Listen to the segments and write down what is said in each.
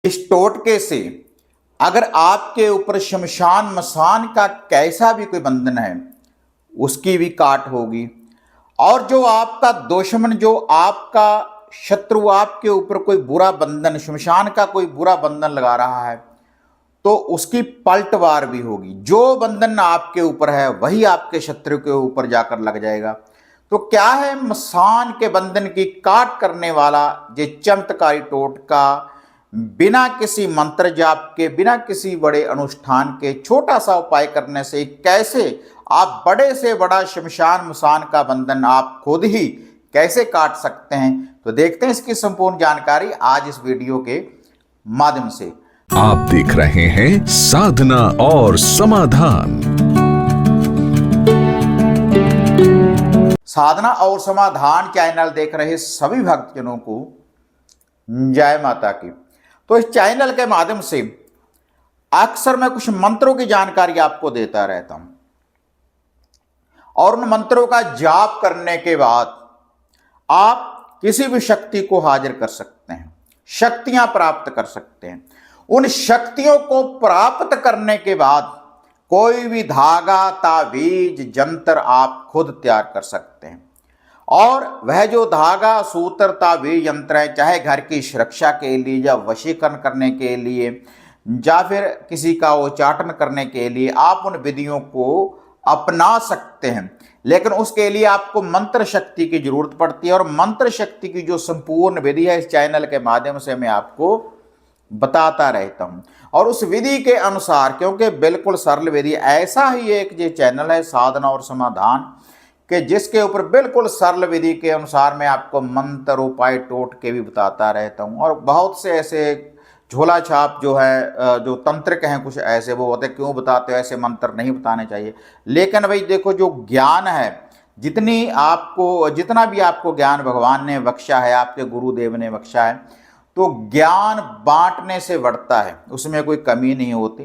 इस टोटके से अगर आपके ऊपर शमशान मसान का कैसा भी कोई बंधन है उसकी भी काट होगी। और जो आपका दुश्मन, जो आपका शत्रु आपके ऊपर कोई बुरा बंधन, शमशान का कोई बुरा बंधन लगा रहा है तो उसकी पलटवार भी होगी। जो बंधन आपके ऊपर है वही आपके शत्रु के ऊपर जाकर लग जाएगा। तो क्या है मसान के बंधन की काट करने वाला ये चमत्कारी टोटका, बिना किसी मंत्र जाप के, बिना किसी बड़े अनुष्ठान के, छोटा सा उपाय करने से कैसे आप बड़े से बड़ा शमशान मसान का बंधन आप खुद ही कैसे काट सकते हैं। तो देखते हैं इसकी संपूर्ण जानकारी आज इस वीडियो के माध्यम से। आप देख रहे हैं साधना और समाधान। साधना और समाधान चैनल देख रहे सभी भक्तजनों को जय माता की। तो इस चैनल के माध्यम से अक्सर मैं कुछ मंत्रों की जानकारी आपको देता रहता हूं और उन मंत्रों का जाप करने के बाद आप किसी भी शक्ति को हाजिर कर सकते हैं, शक्तियां प्राप्त कर सकते हैं। उन शक्तियों को प्राप्त करने के बाद कोई भी धागा, तावीज, जंतर आप खुद तैयार कर सकते हैं। और वह जो धागा, सूत्र, तावीज, यंत्र है, चाहे घर की सुरक्षा के लिए या वशीकरण करने के लिए या फिर किसी का उच्चाटन करने के लिए, आप उन विधियों को अपना सकते हैं। लेकिन उसके लिए आपको मंत्र शक्ति की जरूरत पड़ती है और मंत्र शक्ति की जो संपूर्ण विधि है इस चैनल के माध्यम से मैं आपको बताता रहता हूं। और उस विधि के अनुसार, क्योंकि बिल्कुल सरल विधि, ऐसा ही एक ये चैनल है साधना और समाधान के जिसके ऊपर बिल्कुल सरल विधि के अनुसार मैं आपको मंत्र, उपाय, टोटके भी बताता रहता हूं। और बहुत से ऐसे झोला छाप जो है, जो तंत्रिक हैं कुछ ऐसे, वो होते क्यों बताते हो, ऐसे मंत्र नहीं बताने चाहिए। लेकिन भाई देखो, जो ज्ञान है, जितना भी आपको ज्ञान भगवान ने बख्शा है, आपके गुरुदेव ने बख्शा है, तो ज्ञान बांटने से बढ़ता है, उसमें कोई कमी नहीं होती।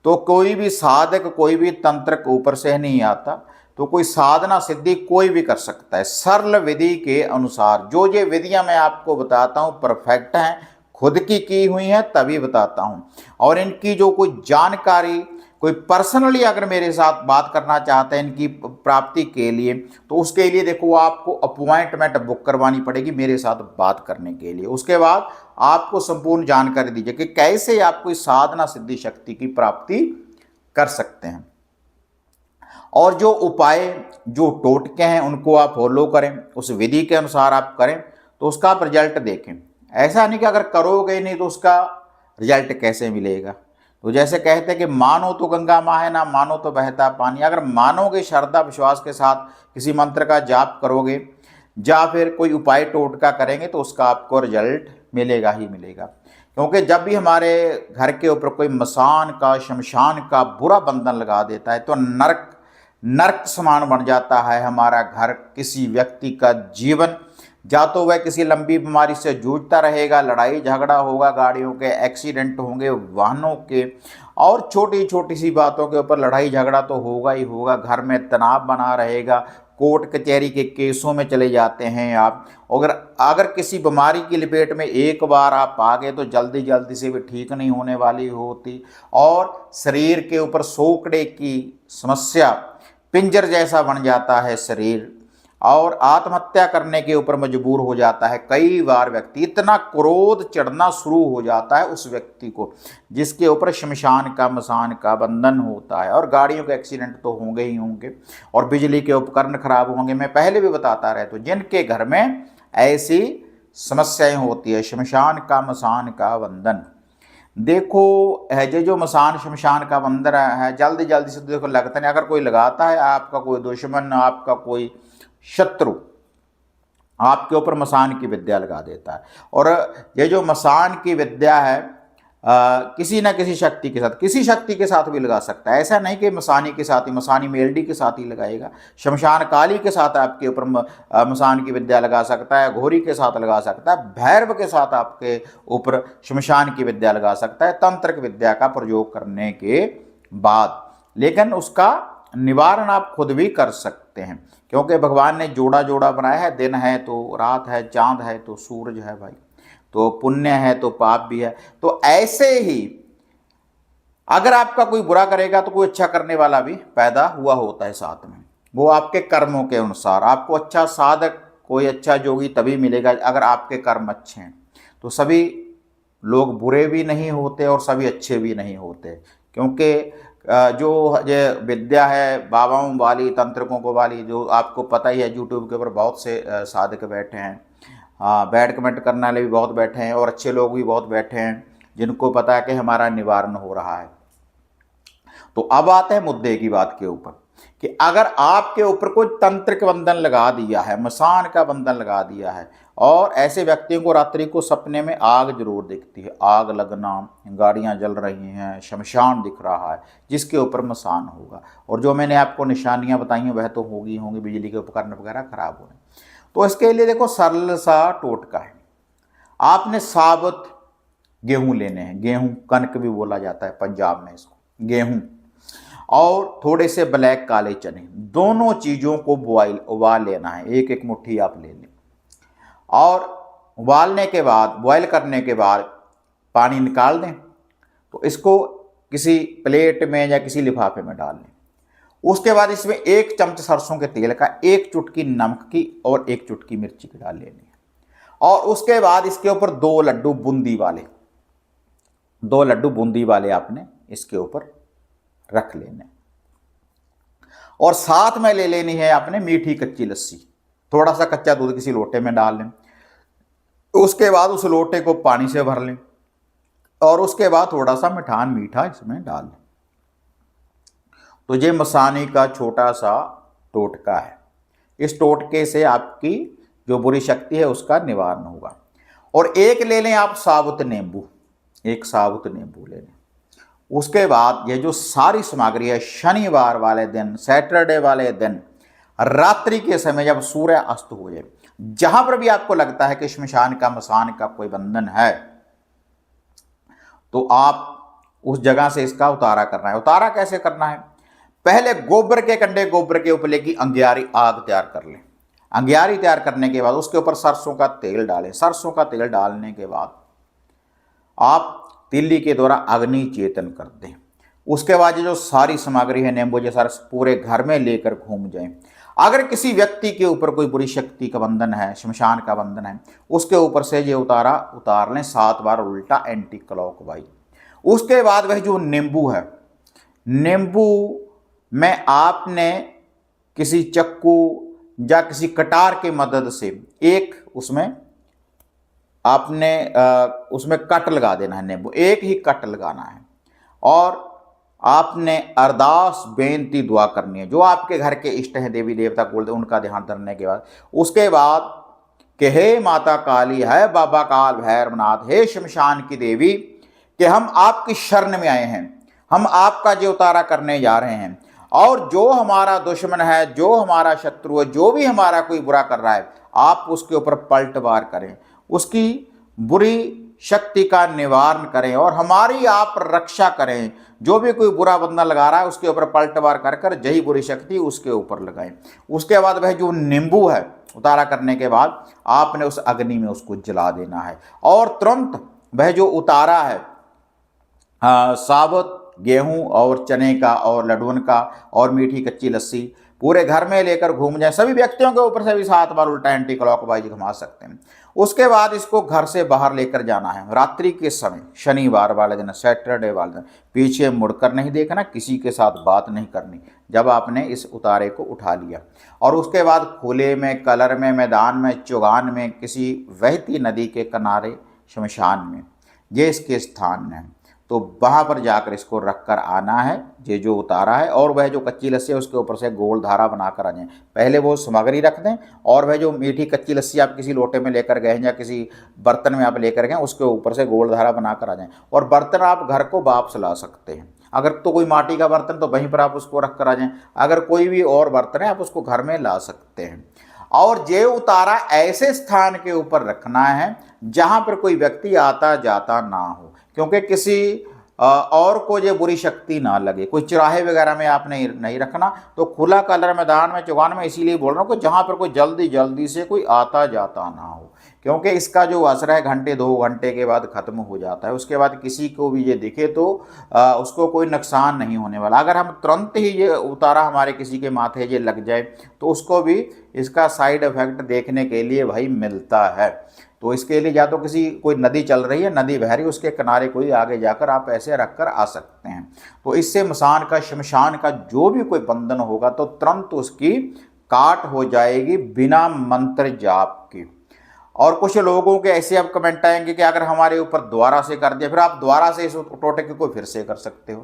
तो कोई भी साधक, कोई भी तंत्रक ऊपर से नहीं आता, तो कोई साधना सिद्धि कोई भी कर सकता है सरल विधि के अनुसार। जो ये विधियां मैं आपको बताता हूं परफेक्ट हैं, खुद की हुई हैं, तभी बताता हूं। और इनकी जो कोई जानकारी, कोई पर्सनली अगर मेरे साथ बात करना चाहते हैं इनकी प्राप्ति के लिए, तो उसके लिए देखो आपको अपॉइंटमेंट बुक करवानी पड़ेगी मेरे साथ बात करने के लिए। उसके बाद आपको संपूर्ण जानकारी दीजिए कि कैसे आप कोई साधना सिद्धि शक्ति की प्राप्ति कर सकते हैं। और जो उपाय, जो टोटके हैं, उनको आप फॉलो करें, उस विधि के अनुसार आप करें तो उसका आप रिजल्ट देखें। ऐसा नहीं कि अगर करोगे नहीं तो उसका रिजल्ट कैसे मिलेगा। तो जैसे कहते हैं कि मानो तो गंगा माँ है, ना मानो तो बहता पानी। अगर मानोगे, श्रद्धा विश्वास के साथ किसी मंत्र का जाप करोगे या फिर कोई उपाय टोटका करेंगे तो उसका आपको रिजल्ट मिलेगा ही मिलेगा। क्योंकि जब भी हमारे घर के ऊपर कोई मसान का, शमशान का बुरा बंधन लगा देता है तो नरक समान बन जाता है हमारा घर। किसी व्यक्ति का जीवन, या तो वह किसी लंबी बीमारी से जूझता रहेगा, लड़ाई झगड़ा होगा, गाड़ियों के एक्सीडेंट होंगे, वाहनों के, और छोटी छोटी सी बातों के ऊपर लड़ाई झगड़ा तो होगा ही होगा। घर में तनाव बना रहेगा, कोर्ट कचहरी के केसों में चले जाते हैं आप। अगर किसी बीमारी की लपेट में एक बार आप आ गए तो जल्दी जल्दी से भी ठीक नहीं होने वाली होती। और शरीर के ऊपर सोकड़े की समस्या, पिंजर जैसा बन जाता है शरीर, और आत्महत्या करने के ऊपर मजबूर हो जाता है। कई बार व्यक्ति, इतना क्रोध चढ़ना शुरू हो जाता है उस व्यक्ति को जिसके ऊपर शमशान का, मसान का बंधन होता है। और गाड़ियों के एक्सीडेंट तो होंगे ही होंगे, और बिजली के उपकरण खराब होंगे। मैं पहले भी बताता रहता हूँ, जिनके घर में ऐसी समस्याएं होती है, शमशान का, मसान का बंधन, देखो ये जो मसान शमशान का बंधन है, जल्दी जल्दी से देखो लगता नहीं। अगर कोई लगाता है, आपका कोई दुश्मन, आपका कोई शत्रु आपके ऊपर मसान की विद्या लगा देता है। और ये जो मसान की विद्या है किसी न किसी शक्ति के साथ, किसी शक्ति के साथ भी लगा सकता है। ऐसा नहीं कि मसानी के साथ ही, मसानी मेलडी के साथ ही लगाएगा। शमशान काली के साथ आपके ऊपर मसान की विद्या लगा सकता है, घोरी के साथ लगा सकता है, भैरव के साथ आपके ऊपर शमशान की विद्या लगा सकता है, तंत्रिक विद्या का प्रयोग करने के बाद। लेकिन उसका निवारण आप खुद भी कर सकते हैं, क्योंकि भगवान ने जोड़ा जोड़ा बनाया है। दिन है तो रात है, चांद है तो सूरज है भाई। तो पुण्य है तो पाप भी है। तो ऐसे ही अगर आपका कोई बुरा करेगा तो कोई अच्छा करने वाला भी पैदा हुआ होता है साथ में। वो आपके कर्मों के अनुसार, आपको अच्छा साधक, कोई अच्छा योगी तभी मिलेगा अगर आपके कर्म अच्छे हैं। तो सभी लोग बुरे भी नहीं होते और सभी अच्छे भी नहीं होते, क्योंकि जो ये विद्या है बाबाओं वाली, तंत्रकों को वाली, जो आपको पता ही है, यूट्यूब के ऊपर बहुत से साधक बैठे हैं, बैड कमेंट करने वाले भी बहुत बैठे हैं और अच्छे लोग भी बहुत बैठे हैं जिनको पता है कि हमारा निवारण हो रहा है। तो अब आते हैं मुद्दे की बात के ऊपर कि अगर आपके ऊपर कोई तंत्रिक बंधन लगा दिया है, मसान का बंधन लगा दिया है, और ऐसे व्यक्तियों को रात्रि को सपने में आग जरूर दिखती है, आग लगना, गाड़ियां जल रही हैं, शमशान दिख रहा है जिसके ऊपर मसान होगा, और जो मैंने आपको निशानियां बताई हैं वह तो होगी बिजली के उपकरण वगैरह खराब होने। तो इसके लिए देखो सरल सा टोटका है। आपने साबुत गेहूं लेने हैं, गेहूं कनक भी बोला जाता है पंजाब में इसको, गेहूं, और थोड़े से ब्लैक काले चने, दोनों चीज़ों को उबाल लेना है, एक एक मुट्ठी आप ले लें। और उबालने के बाद, बॉयल करने के बाद पानी निकाल दें। तो इसको किसी प्लेट में या किसी लिफाफे में डाल लें। उसके बाद इसमें 1 चम्मच सरसों के तेल का, 1 चुटकी नमक की और 1 चुटकी मिर्ची की डाल लेनी है। और उसके बाद इसके ऊपर 2 लड्डू बूंदी वाले, 2 लड्डू बूंदी वाले आपने इसके ऊपर रख लेने। और साथ में ले लेनी है आपने मीठी कच्ची लस्सी, थोड़ा सा कच्चा दूध किसी लोटे में डाल लें। उसके बाद उस लोटे को पानी से भर लें और उसके बाद थोड़ा सा मिठान मीठा इसमें डाल लें। तो ये मसानी का छोटा सा टोटका है। इस टोटके से आपकी जो बुरी शक्ति है उसका निवारण होगा। और एक ले लें आप साबुत नींबू, 1 साबुत नींबू ले लें। उसके बाद ये जो सारी सामग्री है, शनिवार वाले दिन, सैटरडे वाले दिन, रात्रि के समय जब सूर्य अस्त हो जाए, जहां पर भी आपको लगता है कि श्मशान का, मसान का कोई बंधन है, तो आप उस जगह से इसका उतारा करना है। उतारा कैसे करना है? पहले गोबर के कंडे, गोबर के उपले की अंगियारी आग तैयार कर लें। अंगियारी तैयार करने के बाद उसके ऊपर सरसों का तेल डालें। सरसों का तेल डालने के बाद आप तिल्ली के द्वारा अग्नि चेतन कर दें। उसके बाद ये जो सारी सामग्री है, नींबू जैसा रस, पूरे घर में लेकर घूम जाएं। अगर किसी व्यक्ति के ऊपर कोई बुरी शक्ति का बंधन है, श्मशान का बंधन है, उसके ऊपर से ये उतार लें 7 बार उल्टा एंटी क्लॉकवाइज। उसके बाद वह जो नींबू है, नींबू में आपने किसी चक्कू या किसी कटार की मदद से एक उसमें आपने उसमें कट लगा देना है। नींबू एक ही कट लगाना है और आपने अरदास बेनती दुआ करनी है। जो आपके घर के इष्ट हैं, देवी देवता कुल, उनका ध्यान धरने के बाद उसके बाद कि हे माता काली, है बाबा काल भैरवनाथ, हे शमशान की देवी, कि हम आपकी शरण में आए हैं, हम आपका जो उतारा करने जा रहे हैं, और जो हमारा दुश्मन है, जो हमारा शत्रु है, जो भी हमारा कोई बुरा कर रहा है, आप उसके ऊपर पलटवार करें, उसकी बुरी शक्ति का निवारण करें और हमारी आप रक्षा करें। जो भी कोई बुरा बंधन लगा रहा है उसके ऊपर पलटवार कर कर यही बुरी शक्ति उसके ऊपर लगाएं। उसके बाद वह जो नींबू है, उतारा करने के बाद आपने उस अग्नि में उसको जला देना है और तुरंत वह जो उतारा है साबुत गेहूं और चने का और लड्डुओं का और मीठी कच्ची लस्सी पूरे घर में लेकर घूम जाए। सभी व्यक्तियों के ऊपर से भी 7 बार उल्टा एंटी क्लॉकवाइज घुमा सकते हैं। उसके बाद इसको घर से बाहर लेकर जाना है रात्रि के समय, शनिवार वाले दिन, सैटरडे वाले दिन। पीछे मुड़कर नहीं देखना, किसी के साथ बात नहीं करनी जब आपने इस उतारे को उठा लिया। और उसके बाद खुले में, कलर में, मैदान में, चौगान में, किसी बहती नदी के किनारे, शमशान में, ये इसके स्थान हैं। तो वहाँ पर जाकर इसको रख कर आना है, ये जो उतारा है, और वह जो कच्ची लस्सी है उसके ऊपर से गोल धारा बनाकर आ जाएं। पहले वो सामग्री रख दें और वह जो मीठी कच्ची लस्सी आप किसी लोटे में लेकर गए हैं या किसी बर्तन में आप लेकर गए, उसके ऊपर से गोल धारा बनाकर आ जाएं। और बर्तन आप घर को वापस ला सकते हैं। अगर तो कोई माटी का बर्तन तो वहीं पर आप उसको रख कर आ जाएं। अगर कोई भी और बर्तन है आप उसको घर में ला सकते हैं। और ये उतारा ऐसे स्थान के ऊपर रखना है जहाँ पर कोई व्यक्ति आता जाता ना हो, क्योंकि किसी और को ये बुरी शक्ति ना लगे। कोई चौराहे वगैरह में आप नहीं रखना। तो खुला कलर मैदान में, चौगान में, इसीलिए बोल रहा हूँ कि जहाँ पर कोई जल्दी से कोई आता जाता ना हो, क्योंकि इसका जो असर है घंटे 2 घंटे के बाद ख़त्म हो जाता है। उसके बाद किसी को भी ये दिखे तो उसको कोई नुकसान नहीं होने वाला। अगर हम तुरंत ही ये उतारा हमारे किसी के माथे ये लग जाए तो उसको भी इसका साइड इफ़ेक्ट देखने के लिए भाई मिलता है। तो इसके लिए या तो किसी कोई नदी चल रही है, नदी बह रही है, उसके किनारे कोई आगे जाकर आप ऐसे रख कर आ सकते हैं। तो इससे मसान का शमशान का जो भी कोई बंधन होगा तो तुरंत उसकी काट हो जाएगी बिना मंत्र जाप की। और कुछ लोगों के ऐसे अब कमेंट आएंगे कि अगर हमारे ऊपर दोबारा से कर दिया, फिर आप दोबारा से इस टोटके को फिर से कर सकते हो,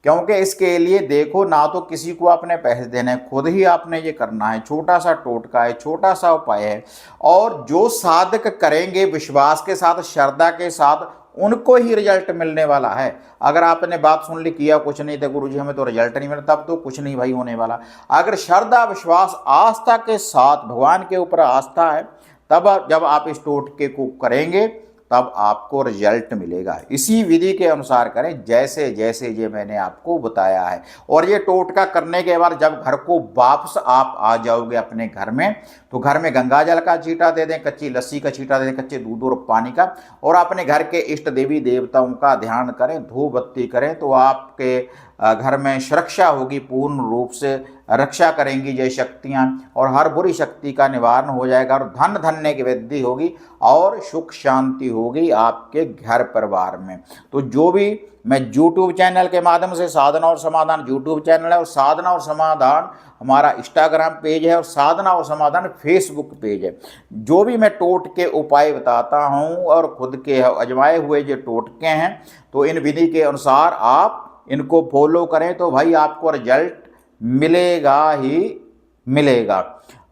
क्योंकि इसके लिए देखो ना तो किसी को आपने पैसे देने हैं, खुद ही आपने ये करना है। छोटा सा टोटका है, छोटा सा उपाय है, और जो साधक करेंगे विश्वास के साथ, श्रद्धा के साथ, उनको ही रिजल्ट मिलने वाला है। अगर आपने बात सुन ली, किया कुछ नहीं तो गुरुजी हमें तो रिजल्ट नहीं मिला, तब तो कुछ नहीं भाई होने वाला। अगर श्रद्धा विश्वास आस्था के साथ, भगवान के ऊपर आस्था है, तब जब आप इस टोटके को करेंगे तब आपको रिजल्ट मिलेगा। इसी विधि के अनुसार करें जैसे जैसे ये मैंने आपको बताया है। और ये टोटका करने के बाद जब घर को वापस आप आ जाओगे अपने घर में, तो घर में गंगा जल का छींटा दे दें, कच्ची लस्सी का छींटा दे दें, कच्चे दूध और पानी का, और अपने घर के इष्ट देवी देवताओं का ध्यान करें, धूप बत्ती करें, तो आपके घर में सुरक्षा होगी। पूर्ण रूप से रक्षा करेंगी ये शक्तियाँ, और हर बुरी शक्ति का निवारण हो जाएगा, और धन धन्य की वृद्धि होगी, और सुख शांति होगी आपके घर परिवार में। तो जो भी मैं यूट्यूब चैनल के माध्यम से, साधना और समाधान यूट्यूब चैनल है, और साधना और समाधान हमारा इंस्टाग्राम पेज है, और साधना और समाधान फेसबुक पेज है, जो भी मैं टोटके उपाय बताता हूँ और खुद के आजमाए हुए जो टोटके हैं, तो इन विधि के अनुसार आप इनको फॉलो करें तो भाई आपको रिजल्ट मिलेगा ही मिलेगा।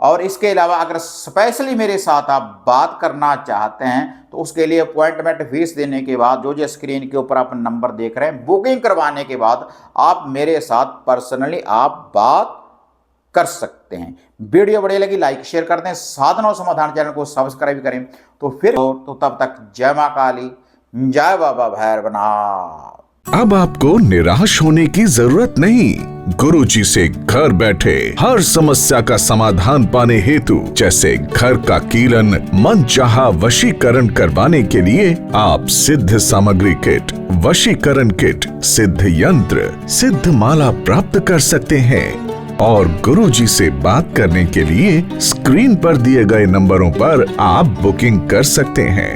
और इसके अलावा अगर स्पेशली मेरे साथ आप बात करना चाहते हैं तो उसके लिए अपॉइंटमेंट फीस देने के बाद, जो स्क्रीन के ऊपर आप नंबर देख रहे हैं, बुकिंग करवाने के बाद आप मेरे साथ पर्सनली आप बात कर सकते हैं। वीडियो बढ़िया लगी लाइक शेयर कर दें, साधना और समाधान चैनल को सब्सक्राइब करें। तो तब तक जय मां काली, जय बाबा भैरवनाथ। अब आपको निराश होने की जरूरत नहीं। गुरुजी से घर बैठे हर समस्या का समाधान पाने हेतु, जैसे घर का कीलन, मनचाहा वशीकरण करवाने के लिए आप सिद्ध सामग्री किट, वशीकरण किट, सिद्ध यंत्र, सिद्ध माला प्राप्त कर सकते हैं। और गुरुजी से बात करने के लिए स्क्रीन पर दिए गए नंबरों पर आप बुकिंग कर सकते हैं।